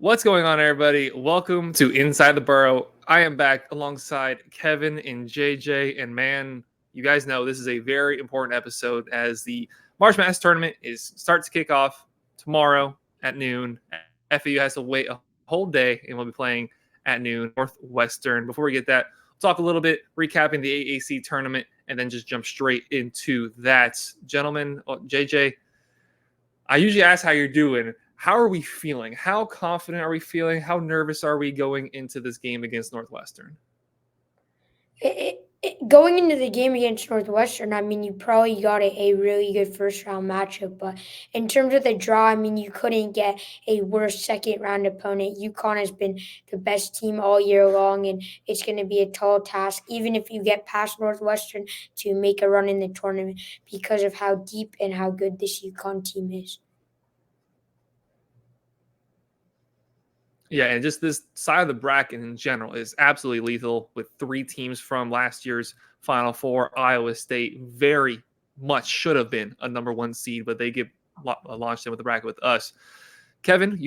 What's going on, everybody? Welcome to Inside the Burrow. I am back alongside Kevin and JJ. And man, you guys know this is a very important episode as the March Madness tournament starts to kick off tomorrow at noon. FAU has to wait a whole day, and we'll be playing at noon Northwestern. Before we get that, we'll talk a little bit recapping the AAC tournament, and then just jump straight into that. Gentlemen, JJ, I usually ask how you're doing. How are we feeling? How confident are we feeling? How nervous are we going into this game against Northwestern? Going into the game against Northwestern, I mean, you probably got a really good first round matchup. But in terms of the draw, I mean, you couldn't get a worse second round opponent. UConn has been the best team all year long, and it's going to be a tall task, even if you get past Northwestern, to make a run in the tournament because of how deep and how good this UConn team is. Yeah, and just this side of the bracket in general is absolutely lethal with three teams from last year's Final Four. Iowa State very much should have been a number one seed, but they get launched in with the bracket with us. Kevin,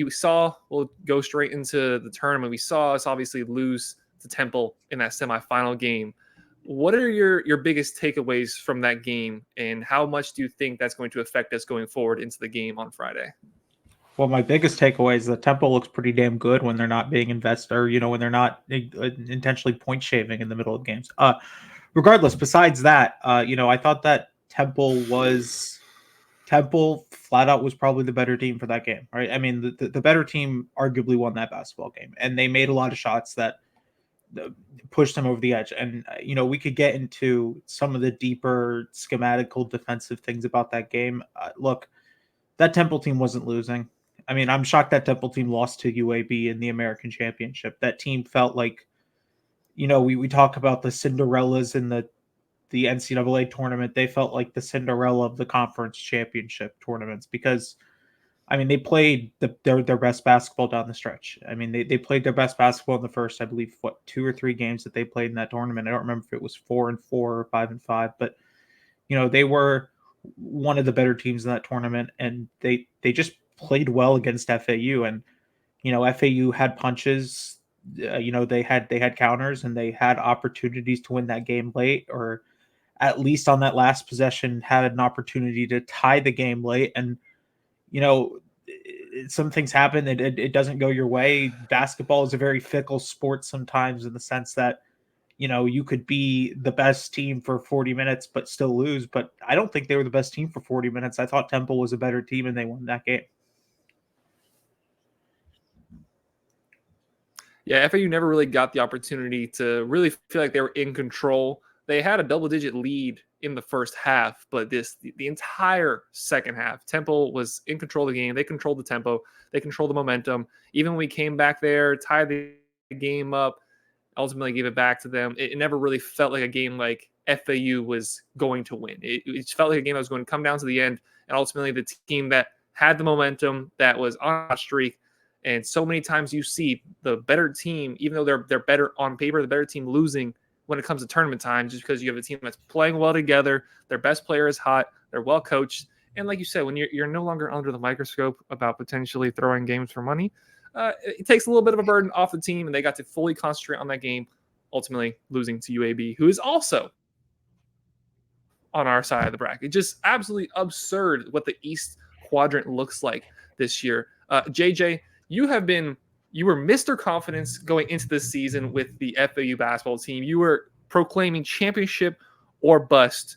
we'll go straight into the tournament. We saw us obviously lose to Temple in that semifinal game. What are your biggest takeaways from that game, and how much do you think that's going to affect us going forward into the game on Friday? Well, my biggest takeaway is that Temple looks pretty damn good when they're not being invested, or when they're not intentionally point shaving in the middle of games. Regardless, besides that, I thought that Temple flat out was probably the better team for that game, right? I mean, the better team arguably won that basketball game, and they made a lot of shots that pushed them over the edge. And we could get into some of the deeper schematical defensive things about that game. Look, that Temple team wasn't losing. I mean, I'm shocked that Temple team lost to UAB in the American Championship. That team felt like, we talk about the Cinderellas in the NCAA tournament. They felt like the Cinderella of the conference championship tournaments because, I mean, they played their best basketball down the stretch. I mean, they played their best basketball in the first, I believe, 2 or 3 games that they played in that tournament. I don't remember if it was 4-4 or 5-5, but, they were one of the better teams in that tournament, and they just played well against FAU. And FAU had punches, they had counters, and they had opportunities to win that game late, or at least on that last possession had an opportunity to tie the game late. And some things happen, it doesn't go your way. Basketball is a very fickle sport sometimes, in the sense that you could be the best team for 40 minutes but still lose. But I don't think they were the best team for 40 minutes. I thought Temple was a better team, and they won that game. Yeah, FAU never really got the opportunity to really feel like they were in control. They had a double-digit lead in the first half, but the entire second half, Temple was in control of the game. They controlled the tempo. They controlled the momentum. Even when we came back there, tied the game up, ultimately gave it back to them, it never really felt like a game like FAU was going to win. It felt like a game that was going to come down to the end, and ultimately the team that had the momentum, that was on a streak. And so many times you see the better team, even though they're better on paper, the better team losing when it comes to tournament time, just because you have a team that's playing well together, their best player is hot, they're well coached. And like you said, when you're no longer under the microscope about potentially throwing games for money, it takes a little bit of a burden off the team, and they got to fully concentrate on that game, ultimately losing to UAB, who is also on our side of the bracket. Just absolutely absurd what the East quadrant looks like this year. JJ, you were Mr. Confidence going into this season with the FAU basketball team. You were proclaiming championship or bust,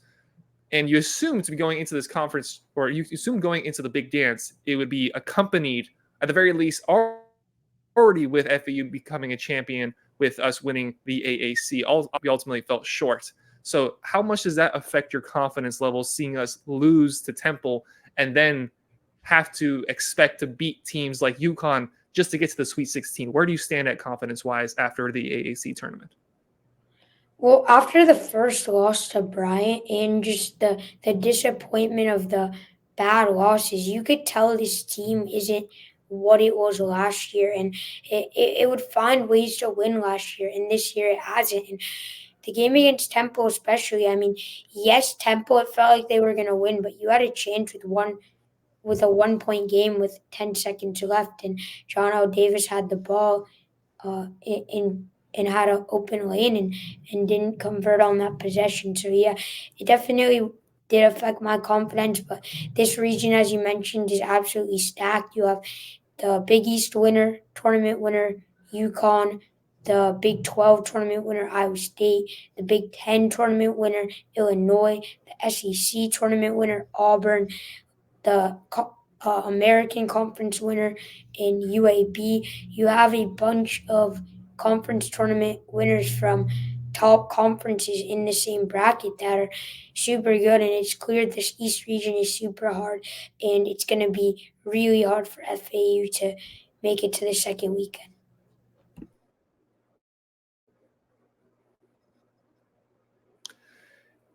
and you assumed to be going into this conference, or you assumed going into the big dance, it would be accompanied, at the very least, already with FAU becoming a champion, with us winning the AAC. We ultimately fell short. So how much does that affect your confidence level, seeing us lose to Temple and then have to expect to beat teams like UConn just to get to the Sweet 16? Where do you stand at confidence-wise after the AAC tournament? Well, after the first loss to Bryant and just the disappointment of the bad losses, you could tell this team isn't what it was last year, and it would find ways to win last year, and this year it hasn't. And the game against Temple especially, I mean, yes, Temple, it felt like they were going to win, but you had a chance with with a 1-point game with 10 seconds left, and John L. Davis had the ball in and had an open lane and didn't convert on that possession. So yeah, it definitely did affect my confidence. But this region, as you mentioned, is absolutely stacked. You have the Big East winner, tournament winner, UConn, the Big 12 tournament winner, Iowa State, the Big 10 tournament winner, Illinois, the SEC tournament winner, Auburn, the American Conference winner in UAB. You have a bunch of conference tournament winners from top conferences in the same bracket that are super good, and it's clear this East region is super hard, and it's going to be really hard for FAU to make it to the second weekend.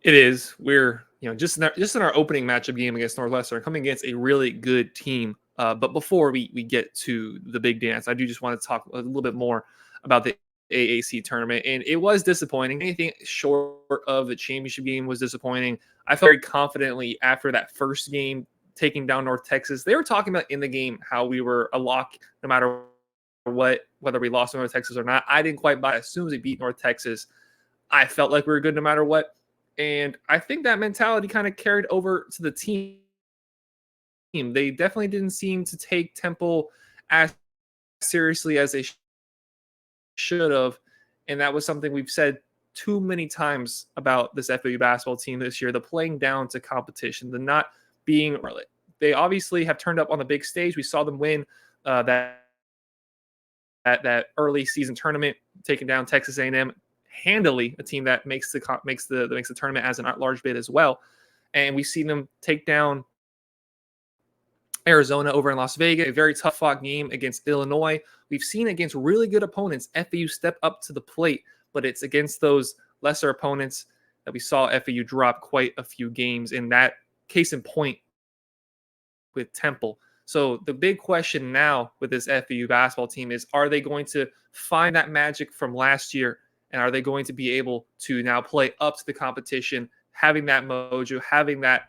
It is. We're just in our opening matchup game against Northwestern, coming against a really good team. But before we get to the big dance, I do just want to talk a little bit more about the AAC tournament, and it was disappointing. Anything short of the championship game was disappointing. I felt very confidently after that first game taking down North Texas. They were talking about in the game how we were a lock no matter what, whether we lost to North Texas or not. I didn't quite buy it. As soon as we beat North Texas, I felt like we were good no matter what. And I think that mentality kind of carried over to the team. They definitely didn't seem to take Temple as seriously as they should have. And that was something we've said too many times about this FAU basketball team this year, the playing down to competition, the not being – they obviously have turned up on the big stage. We saw them win that early season tournament, taking down Texas A&M handily, a team that makes the tournament as an at-large bid as well. And we've seen them take down Arizona over in Las Vegas, a very tough fought game against Illinois. We've seen against really good opponents, FAU step up to the plate, but it's against those lesser opponents that we saw FAU drop quite a few games. In that case in point with Temple. So the big question now with this FAU basketball team is, are they going to find that magic from last year? And are they going to be able to now play up to the competition, having that mojo, having that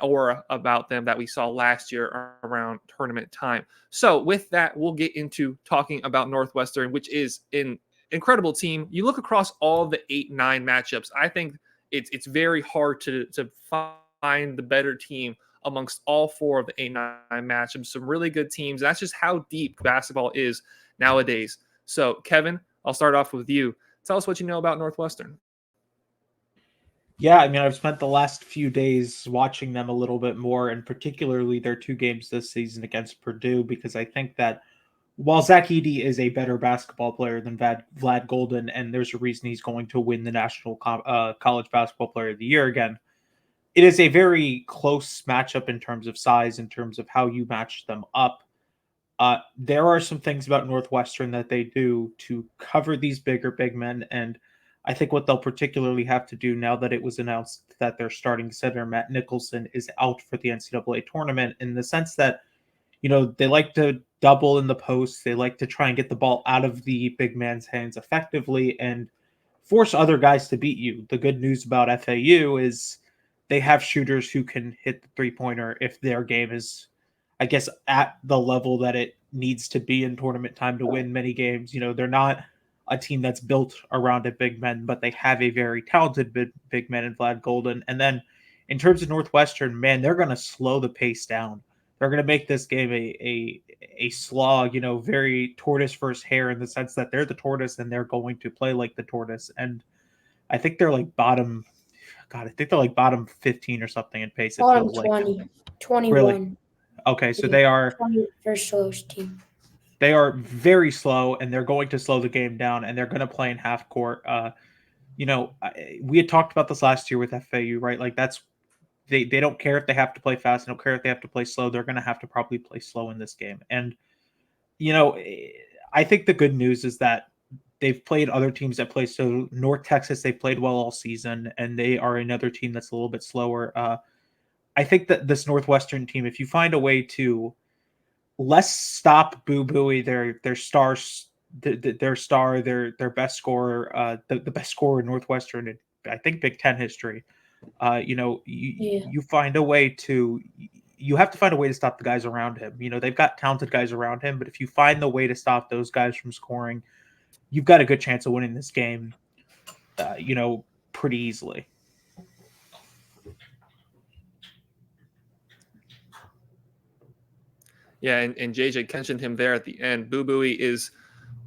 aura about them that we saw last year around tournament time? So with that, we'll get into talking about Northwestern, which is an incredible team. You look across all the 8-9 matchups, I think it's very hard to find the better team amongst all four of the 8-9 matchups. Some really good teams. That's just how deep basketball is nowadays. So Kevin, I'll start off with you. Tell us what you know about Northwestern. Yeah, I mean, I've spent the last few days watching them a little bit more, and particularly their two games this season against Purdue, because I think that while Zach Edey is a better basketball player than Vlad Golden, and there's a reason he's going to win the National College Basketball Player of the Year again, it is a very close matchup in terms of size, in terms of how you match them up. There are some things about Northwestern that they do to cover these bigger big men, and I think what they'll particularly have to do now that it was announced that their starting center, Matt Nicholson, is out for the NCAA tournament, in the sense that, they like to double in the post. They like to try and get the ball out of the big man's hands effectively and force other guys to beat you. The good news about FAU is they have shooters who can hit the three-pointer if their game is, I guess, at the level that it needs to be in tournament time to win many games. They're not a team that's built around a big man, but they have a very talented big man in Vlad Golden. And then in terms of Northwestern, man, they're going to slow the pace down. They're going to make this game a slog, very tortoise versus hare, in the sense that they're the tortoise and they're going to play like the tortoise. And I think they're like bottom 15 or something in pace. It Bottom feels 20, like 21. Really? Okay, so they are 21st slowest team. They are very slow, and they're going to slow the game down, and they're going to play in half court. We had talked about this last year with FAU, right? Like they don't care if they have to play fast. They don't care if they have to play slow. They're going to have to probably play slow in this game. And, I think the good news is that they've played other teams that play. So North Texas, they played well all season, and they are another team that's a little bit slower. I think that this Northwestern team, if you find a way to less stop Boo Buie, their stars, their star, their best scorer, the best scorer in Northwestern in, I think, Big Ten history. You find a way to you have to find a way to stop the guys around him. They've got talented guys around him, but if you find the way to stop those guys from scoring, you've got a good chance of winning this game, pretty easily. Yeah, and JJ mentioned him there at the end. Boo Buie is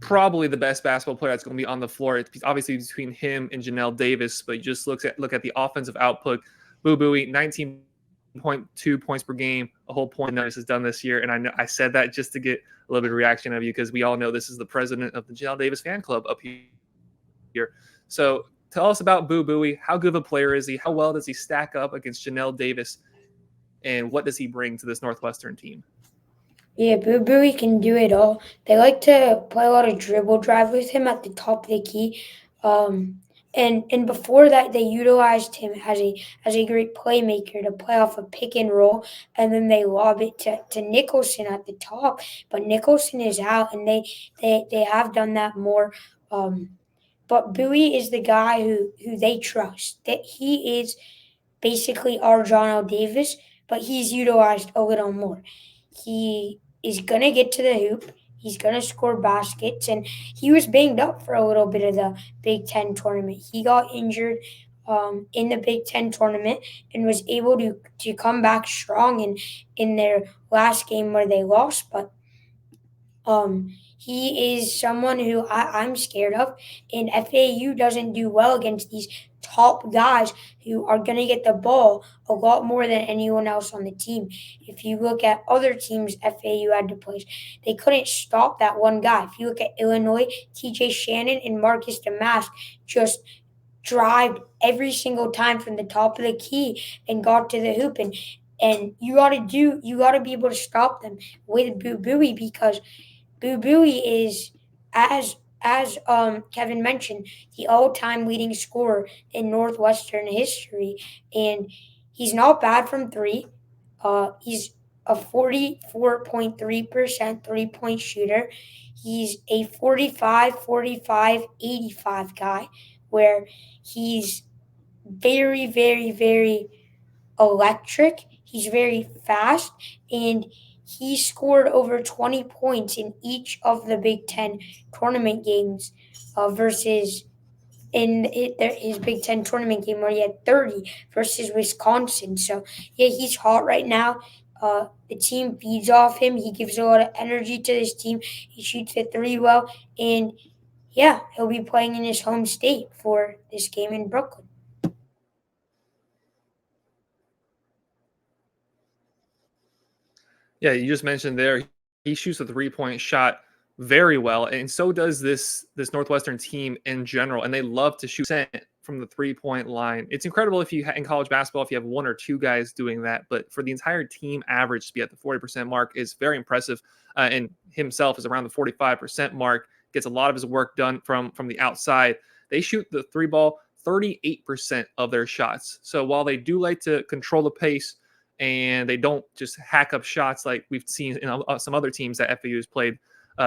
probably the best basketball player that's going to be on the floor. It's obviously between him and Janelle Davis, but you just look at the offensive output. Boo Buie, 19.2 points per game, a whole point Notice has done this year. And I know I said that just to get a little bit of reaction of you, because we all know this is the president of the Janelle Davis fan club up here. So tell us about Boo Buie. How good of a player is he? How well does he stack up against Janelle Davis? And what does he bring to this Northwestern team? Yeah, Boo Buie can do it all. They like to play a lot of dribble drive with him at the top of the key. And before that, they utilized him as a great playmaker to play off a pick and roll, and then they lob it to Nicholson at the top. But Nicholson is out, and they have done that more. But Bowie is the guy who they trust. That he is basically our John Davis, but he's utilized a little more. He is gonna get to the hoop. He's gonna score baskets, and he was banged up for a little bit of the Big Ten tournament. He got injured in the Big Ten tournament and was able to come back strong in their last game where they lost. But he is someone who I'm scared of, and FAU doesn't do well against these top guys who are going to get the ball a lot more than anyone else on the team. If you look at other teams FAU had to play, they couldn't stop that one guy. If you look at Illinois, TJ Shannon and Marcus Damask just drive every single time from the top of the key and got to the hoop, and you got to be able to stop them with Boo Buie, because Boo Buie is, as Kevin mentioned, the all-time leading scorer in Northwestern history, and he's not bad from three. He's a 44.3% three-point shooter. He's a 45, 45, 85 guy, where he's very, very, very electric. He's very fast, and he scored over 20 points in each of the Big Ten tournament games versus in his Big Ten tournament game where he had 30 versus Wisconsin. So, yeah, he's hot right now. The team feeds off him. He gives a lot of energy to this team. He shoots the three well. And, yeah, he'll be playing in his home state for this game in Brooklyn. Yeah, you just mentioned there, he shoots a three-point shot very well, and so does this Northwestern team in general, and they love to shoot from the three-point line. It's incredible if you in college basketball if you have one or two guys doing that, but for the entire team average to be at the 40% mark is very impressive, and himself is around the 45% mark, gets a lot of his work done from the outside. They shoot the three ball 38% of their shots. So while they do like to control the pace, and they don't just hack up shots like we've seen in some other teams that FAU has played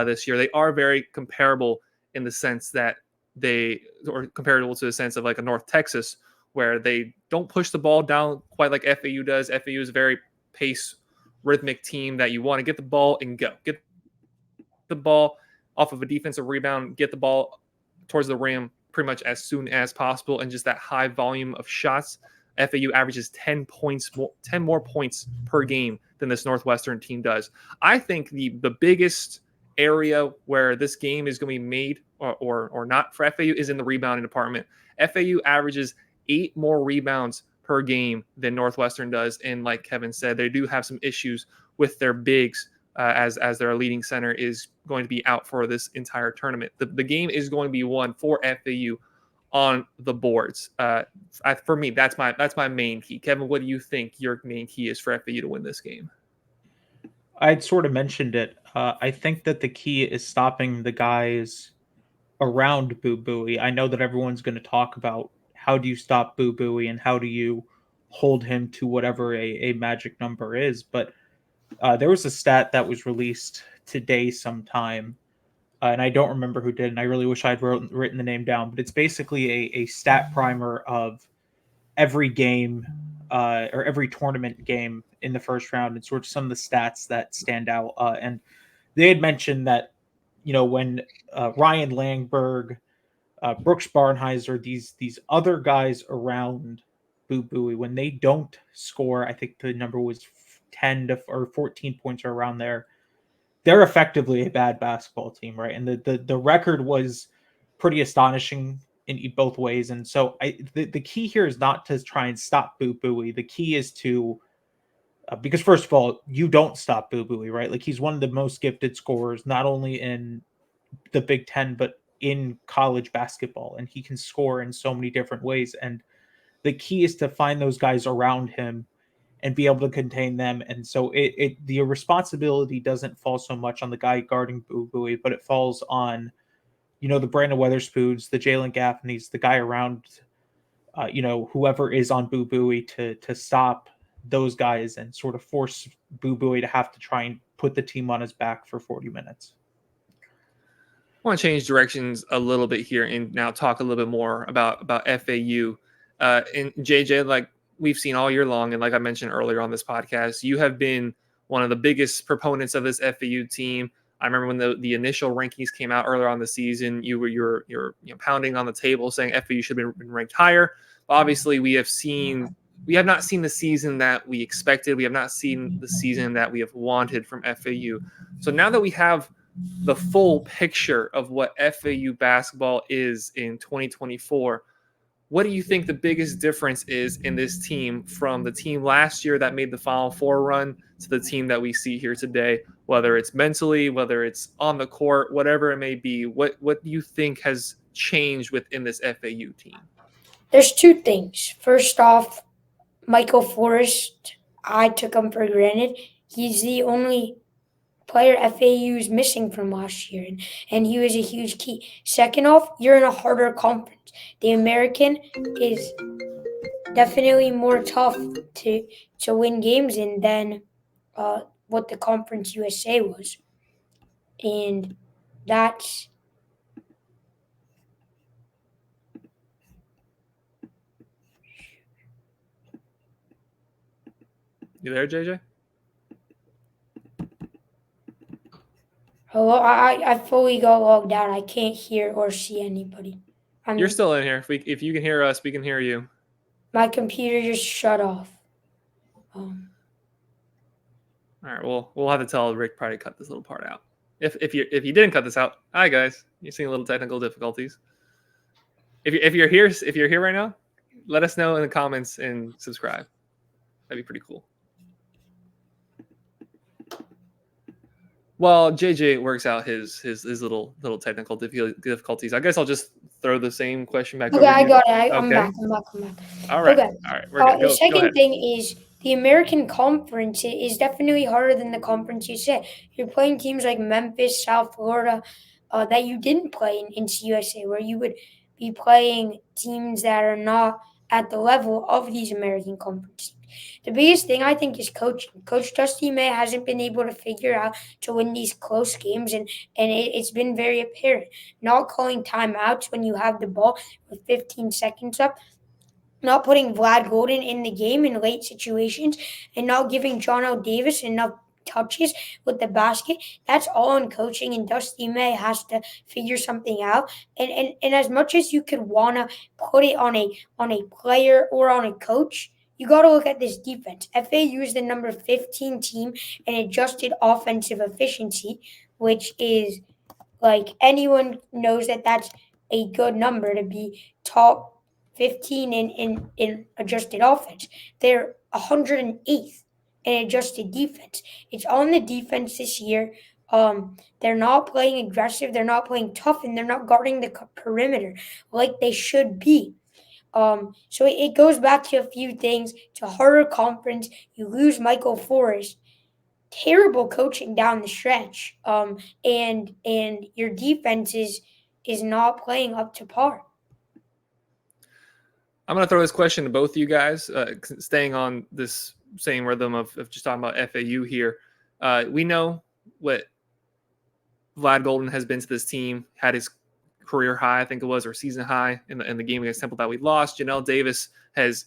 this year, they are very comparable in the sense that or comparable to the sense of like a North Texas, where they don't push the ball down quite like FAU does. FAU is a very pace rhythmic team that you want to get the ball and go. Get the ball off of a defensive rebound, get the ball towards the rim pretty much as soon as possible, and just that high volume of shots. FAU averages 10 more points per game than this Northwestern team does. I think the biggest area where this game is going to be made or not for FAU is in the rebounding department. FAU averages 8 more rebounds per game than Northwestern does, and like Kevin said, they do have some issues with their bigs as their leading center is going to be out for this entire tournament. The game is going to be won for FAU on the boards. For me, that's my main key. Kevin, what do you think your main key is for FAU to win this game? I'd sort of mentioned it. I think that the key is stopping the guys around Boo Buie. I know that everyone's going to talk about how do you stop Boo Buie and how do you hold him to whatever a magic number is, but there was a stat that was released today sometime, and I don't remember who did, and I really wish I'd written the name down, but it's basically a stat primer of every game or every tournament game in the first round and sort of some of the stats that stand out. And they had mentioned that, when Ryan Langberg, Brooks Barnheiser, these other guys around Boo Buie, when they don't score, I think the number was 14 points or around there, they're effectively a bad basketball team, right? And the record was pretty astonishing in both ways. And so the key here is not to try and stop Boo Buie. The key is to because first of all, you don't stop Boo Buie, right? Like he's one of the most gifted scorers, not only in the Big Ten, but in college basketball. And he can score in so many different ways. And the key is to find those guys around him and be able to contain them. And so the responsibility doesn't fall so much on the guy guarding Boo Buie, but it falls on, the Brandon Weatherspoons, the Jalen Gaffneys, the guy around, whoever is on Boo Buie to stop those guys and sort of force Boo Buie to have to try and put the team on his back for 40 minutes. I want to change directions a little bit here and now talk a little bit more about FAU. And JJ, like we've seen all year long, and like I mentioned earlier on this podcast, you have been one of the biggest proponents of this FAU team. I remember when the initial rankings came out earlier on the season, you're pounding on the table saying FAU should have been ranked higher. But obviously, we have not seen the season that we expected. We have not seen the season that we have wanted from FAU. So now that we have the full picture of what FAU basketball is in 2024, what do you think the biggest difference is in this team from the team last year that made the Final Four run to the team that we see here today, whether it's mentally, whether it's on the court, whatever it may be? What do you think has changed within this FAU team? There's two things. First off, Michael Forrest, I took him for granted. He's the only player FAU is missing from last year, and he was a huge key. Second off, you're in a harder conference. The American is definitely more tough to win games in than what the Conference USA was. And that's You there, JJ? hello. I fully got logged out. I can't hear or see anybody. You're still in here. If you can hear us, we can hear you. My computer just shut off. All right. Well, we'll have to tell Rick probably to cut this little part out. If you didn't cut this out, hi guys, you're seeing a little technical difficulties. If you're here right now, let us know in the comments and subscribe. That'd be pretty cool. While JJ works out his little technical difficulties, I guess I'll just throw the same question back over to you. I got it. I'm back. All right. Okay. All right. The second thing is the American Conference is definitely harder than the conference you said. You're playing teams like Memphis, South Florida, that you didn't play in NCUSA, where you would be playing teams that are not at the level of these American conferences. The biggest thing I think is coaching. Coach Dusty May hasn't been able to figure out to win these close games, and it's been very apparent. Not calling timeouts when you have the ball with 15 seconds up, not putting Vlad Golden in the game in late situations, and not giving John L. Davis enough touches with the basket. That's all in coaching, and Dusty May has to figure something out. And as much as you could want to put it on a player or on a coach, you got to look at this defense. FAU is the number 15 team in adjusted offensive efficiency, which is like anyone knows that that's a good number to be top 15 in adjusted offense. They're 108th in adjusted defense. It's on the defense this year. They're not playing aggressive. They're not playing tough, and they're not guarding the perimeter like they should be. So it goes back to a few things. It's a harder conference. You lose Michael Forrest. Terrible coaching down the stretch. And your defense is not playing up to par. I'm going to throw this question to both of you guys, staying on this same rhythm of just talking about FAU here. We know what Vlad Golden has been to this team, had his career high, I think it was, or season high in the game against Temple that we lost. Janelle Davis has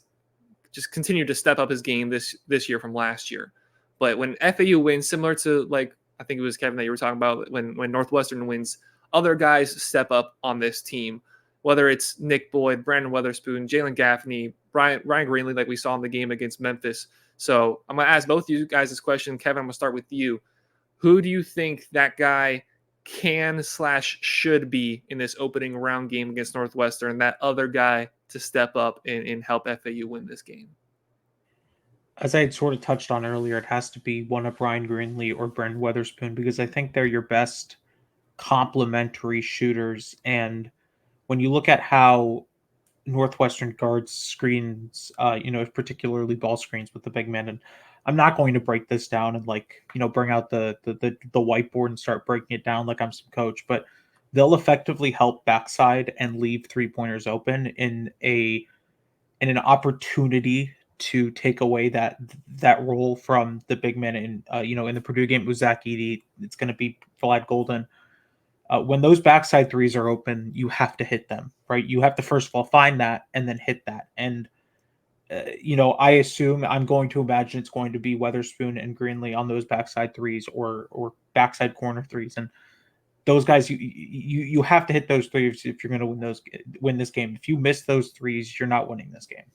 just continued to step up his game this year from last year. But when FAU wins, similar to like I think it was Kevin that you were talking about, when Northwestern wins, other guys step up on this team, whether it's Nick Boyd, Brandon Weatherspoon, Jalen Gaffney, Ryan Greenlee, like we saw in the game against Memphis. So I'm going to ask both of you guys this question. Kevin, I'm going to start with you. Who do you think that guy can/should be in this opening round game against Northwestern, that other guy to step up and help FAU win this game? As I had sort of touched on earlier, it has to be one of Ryan Greenlee or Brent Weatherspoon, because I think they're your best complementary shooters. And when you look at how Northwestern guards screens, particularly ball screens with the big men, and I'm not going to break this down and bring out the whiteboard and start breaking it down like I'm some coach, but they'll effectively help backside and leave 3-pointers open in an opportunity to take away that role from the big men. In in the Purdue game, it was Zach Edey. It's going to be Vlad Golden. When those backside threes are open, you have to hit them, right? You have to first of all find that and then hit that. And I'm going to imagine it's going to be Weatherspoon and Greenlee on those backside threes or backside corner threes. And those guys, you have to hit those threes if you're going to win this game. If you miss those threes, you're not winning this game.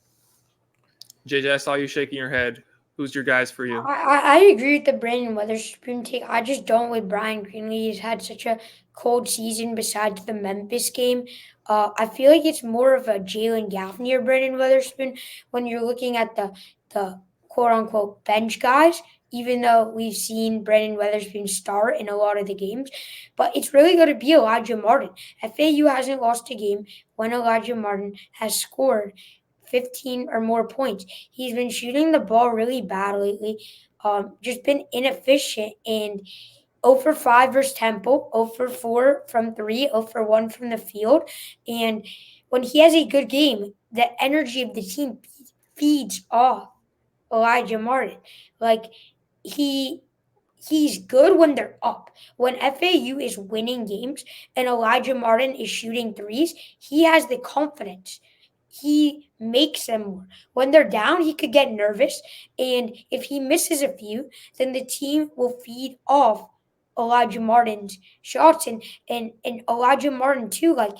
JJ, I saw you shaking your head. Who's your guys for you? I agree with the Brandon Weatherspoon take. I just don't with Brian Greenlee. He's had such a cold season besides the Memphis game. I feel like it's more of a Jalen Gaffney or Brandon Weatherspoon when you're looking at the quote-unquote bench guys, even though we've seen Brandon Weatherspoon start in a lot of the games. But it's really going to be Elijah Martin. FAU hasn't lost a game when Elijah Martin has scored 15 or more points. He's been shooting the ball really bad lately, just been inefficient, and 0 for 5 versus Temple, 0 for 4 from 3, 0 for 1 from the field. And when he has a good game, the energy of the team feeds off Elijah Martin. Like, he's good when they're up. When FAU is winning games and Elijah Martin is shooting threes, he has the confidence. He makes them more. When they're down, he could get nervous. And if he misses a few, then the team will feed off Elijah Martin's shots. And Elijah Martin, too, like,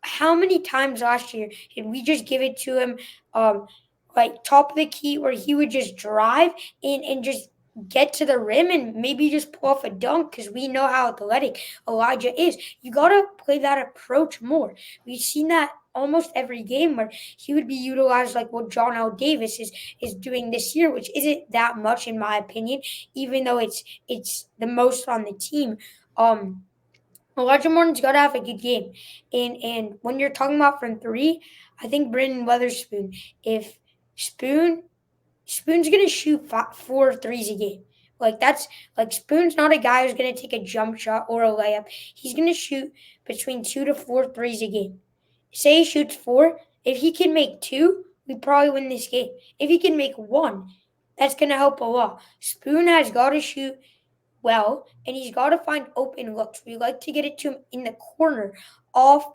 how many times last year did we just give it to him, top of the key, where he would just drive and just get to the rim and maybe just pull off a dunk, because we know how athletic Elijah is. You got to play that approach more. We've seen that almost every game where he would be utilized like what John L. Davis is doing this year, which isn't that much in my opinion, even though it's the most on the team. Elijah Martin's got to have a good game. And when you're talking about from 3, I think Brandon Weatherspoon, if Spoon's going to shoot 4 threes a game. Spoon's not a guy who's going to take a jump shot or a layup. He's going to shoot between 2 to 4 threes a game. Say he shoots 4. If he can make 2, we probably win this game. If he can make 1, that's going to help a lot. Spoon has got to shoot well, and he's got to find open looks. We like to get it to him in the corner off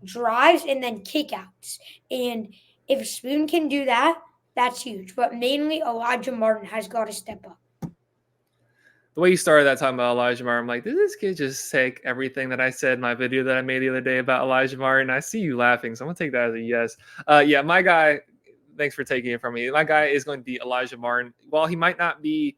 drives and then kickouts. And if Spoon can do that, that's huge. But mainly Elijah Martin has got to step up. The way you started that talking about Elijah Martin, I'm like, did this kid just take everything that I said in my video that I made the other day about Elijah Martin? I see you laughing, so I'm going to take that as a yes. Yeah, my guy, thanks for taking it from me. My guy is going to be Elijah Martin. While he might not be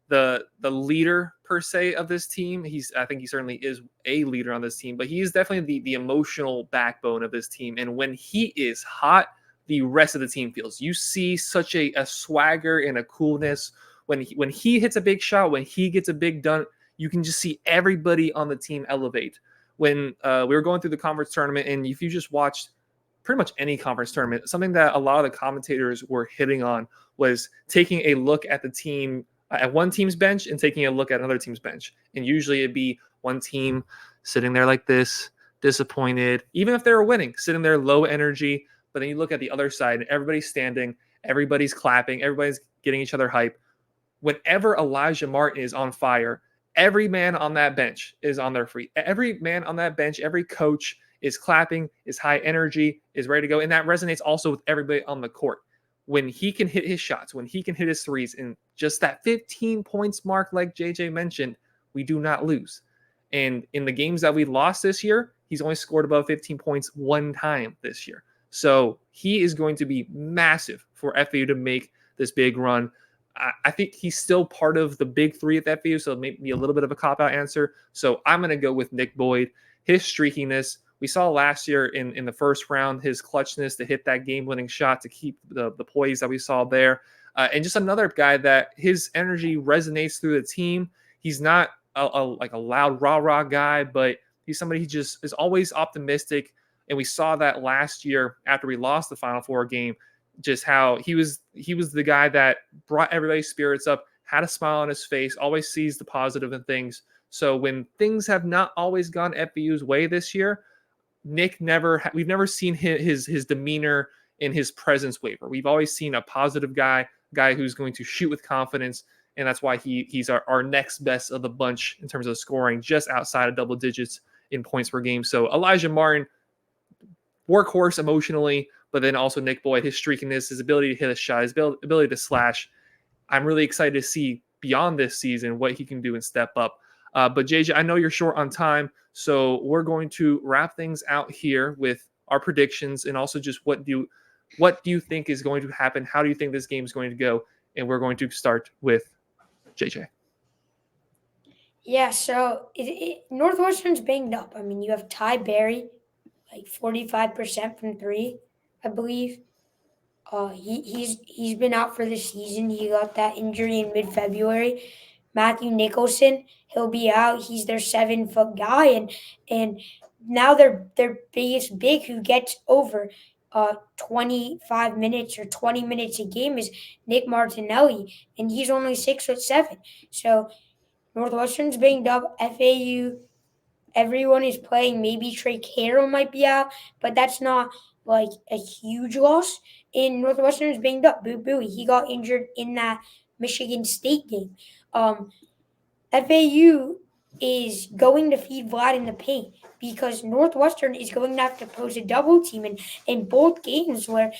the leader per se of this team, I think he certainly is a leader on this team, but he is definitely the emotional backbone of this team. And when he is hot, the rest of the team feels. You see such a swagger and a coolness when he hits a big shot, when he gets a big dunk, you can just see everybody on the team elevate. When we were going through the conference tournament, and if you just watched pretty much any conference tournament, something that a lot of the commentators were hitting on was taking a look at the team, at one team's bench, and taking a look at another team's bench. And usually it'd be one team sitting there like this, disappointed, even if they were winning, sitting there low energy. But then you look at the other side, and everybody's standing, everybody's clapping, everybody's getting each other hype. Whenever Elijah Martin is on fire, every man on that bench is on their feet. Every man on that bench, every coach is clapping, is high energy, is ready to go. And that resonates also with everybody on the court. when he can hit his shots, when he can hit his threes, and just that 15 points mark, like JJ mentioned, we do not lose. And in the games that we lost this year, he's only scored above 15 points one time this year. So he is going to be massive for FAU to make this big run. I think he's still part of the big three at FAU, so maybe a little bit of a cop-out answer. So I'm going to go with Nick Boyd. His streakiness, we saw last year in the first round, his clutchness to hit that game-winning shot to keep the poise that we saw there. And just another guy that his energy resonates through the team. He's not like a loud rah-rah guy, but he's somebody who just is always optimistic. And we saw that last year after we lost the Final Four game, just how he was the guy that brought everybody's spirits up, had a smile on his face, always sees the positive in things. So when things have not always gone FAU's way this year, Nick we've never seen his demeanor and his presence waver. We've always seen a positive guy who's going to shoot with confidence, and that's why he's our next best of the bunch in terms of scoring, just outside of double digits in points per game. So Elijah Martin, workhorse emotionally, but then also Nick Boyd, his streakiness, his ability to hit a shot, his ability to slash. I'm really excited to see beyond this season what he can do and step up. But JJ, I know you're short on time, so we're going to wrap things out here with our predictions and also just what do you think is going to happen? How do you think this game is going to go? And we're going to start with JJ. Yeah, so Northwestern's banged up. I mean, you have Ty Berry, like 45% from three, I believe. He's been out for the season. He got that injury in mid-February. Matthew Nicholson, he'll be out. He's their 7-foot guy, and now their biggest big who gets over 25 minutes or 20 minutes a game is Nick Martinelli, and he's only 6'7". So Northwestern's banged up. FAU, everyone is playing. Maybe Trey Carroll might be out, but that's not like a huge loss. And Northwestern's banged up. Boo Booey, he got injured in that Michigan State game. FAU is going to feed Vlad in the paint because Northwestern is going to have to pose a double team in both games where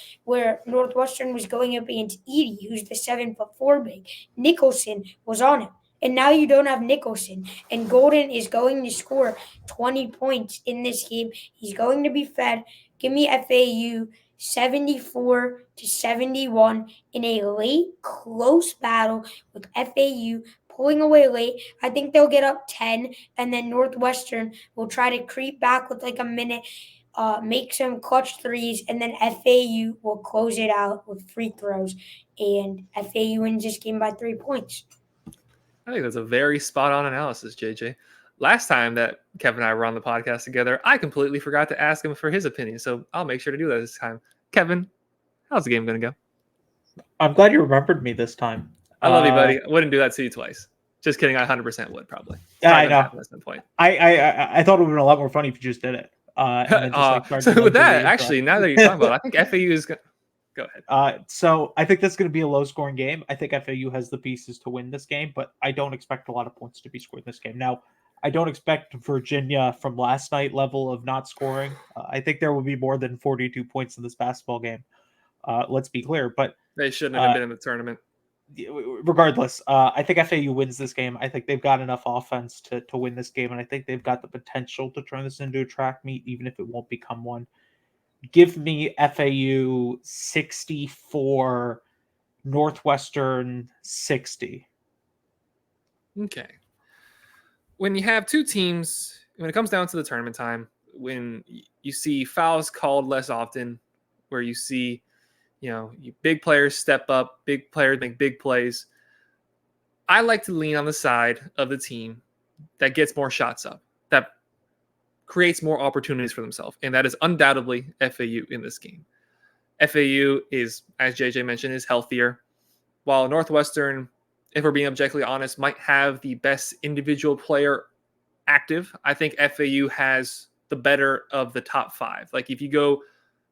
Northwestern was going up against Edie, who's the 7'4" big. Nicholson was on him. And now you don't have Nicholson. And Golden is going to score 20 points in this game. He's going to be fed. Give me FAU 74-71 in a late, close battle with FAU pulling away late. I think they'll get up 10, and then Northwestern will try to creep back with like a minute, make some clutch threes, and then FAU will close it out with free throws. And FAU wins this game by 3 points. I think that's a very spot-on analysis, JJ. Last time that Kevin and I were on the podcast together, I completely forgot to ask him for his opinion, so I'll make sure to do that this time. Kevin, how's the game going to go? I'm glad you remembered me this time. I love you, buddy. I wouldn't do that to you twice. Just kidding. I 100% would probably. Yeah, I know. At some point. I thought it would have been a lot more funny if you just did it. So with that, actually, now that you're talking about it, I think FAU is going to go ahead. So I think that's going to be a low-scoring game. I think FAU has the pieces to win this game, but I don't expect a lot of points to be scored in this game. Now, I don't expect Virginia from last night level of not scoring. I think there will be more than 42 points in this basketball game. Let's be clear, but they shouldn't have been in the tournament. Regardless, I think FAU wins this game. I think they've got enough offense to win this game, and I think they've got the potential to turn this into a track meet, even if it won't become one. Give me FAU 64, Northwestern 60. Okay. When you have two teams, when it comes down to the tournament time, when you see fouls called less often, where you see, big players step up, big players make big plays, I like to lean on the side of the team that gets more shots up, that creates more opportunities for themselves, and that is undoubtedly FAU in this game. FAU is, as JJ mentioned, is healthier, while Northwestern, if we're being objectively honest, might have the best individual player active. I think FAU has the better of the top five. Like if you go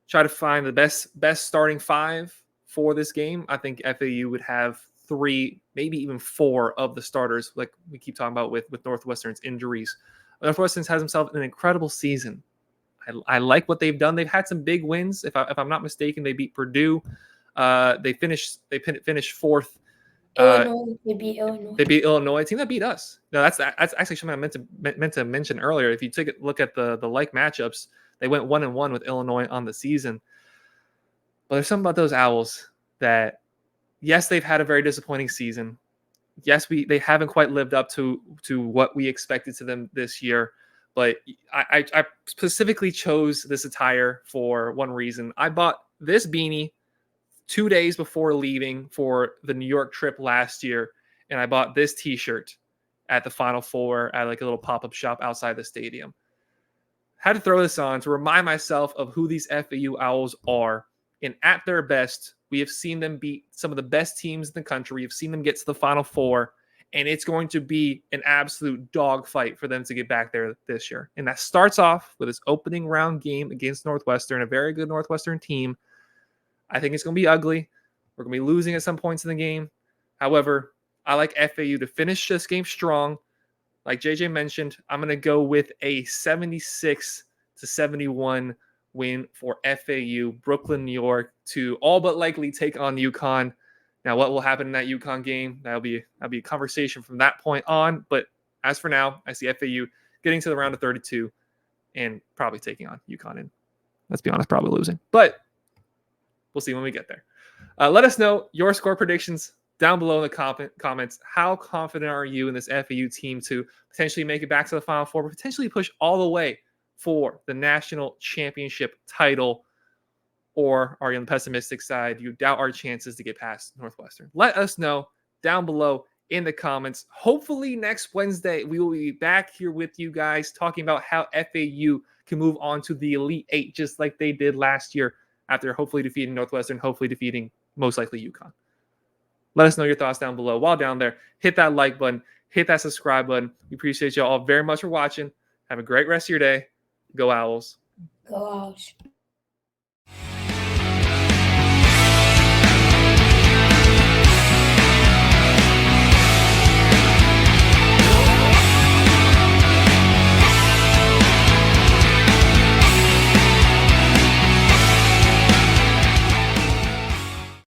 try to find the best starting five for this game, I think FAU would have 3, maybe even 4 of the starters, like we keep talking about with Northwestern's injuries. Northwestern has himself an incredible season. I like what they've done. They've had some big wins. If I'm not mistaken, they beat Purdue. They finished fourth. Illinois, they beat Illinois. They beat Illinois, a team that beat us. No, that's actually something I meant to mention earlier. If you take a look at the like matchups, they went 1-1 with Illinois on the season. But there's something about those Owls that, yes, they've had a very disappointing season. Yes, they haven't quite lived up to what we expected to them this year. But I specifically chose this attire for one reason. I bought this beanie 2 days before leaving for the New York trip last year, and I bought this T-shirt at the Final Four at like a little pop-up shop outside the stadium. Had to throw this on to remind myself of who these FAU Owls are. And at their best, we have seen them beat some of the best teams in the country. We've seen them get to the Final Four, and it's going to be an absolute dogfight for them to get back there this year. And that starts off with this opening round game against Northwestern, a very good Northwestern team. I think it's going to be ugly. We're going to be losing at some points in the game. However, I like FAU to finish this game strong. Like JJ mentioned, I'm going to go with a 76-71 win for FAU, Brooklyn, New York, to all but likely take on UConn. Now, what will happen in that UConn game? That'll be a conversation from that point on. But as for now, I see FAU getting to the round of 32 and probably taking on UConn. And let's be honest, probably losing. But we'll see when we get there. Let us know your score predictions down below in the comments. How confident are you in this FAU team to potentially make it back to the Final Four, but potentially push all the way for the national championship title? Or are you on the pessimistic side? You doubt our chances to get past Northwestern? Let us know down below in the comments. Hopefully next Wednesday, we will be back here with you guys talking about how FAU can move on to the Elite Eight, just like they did last year after hopefully defeating Northwestern, hopefully defeating most likely UConn. Let us know your thoughts down below. While down there, hit that like button, hit that subscribe button. We appreciate you all very much for watching. Have a great rest of your day. Go Owls. Go Owls.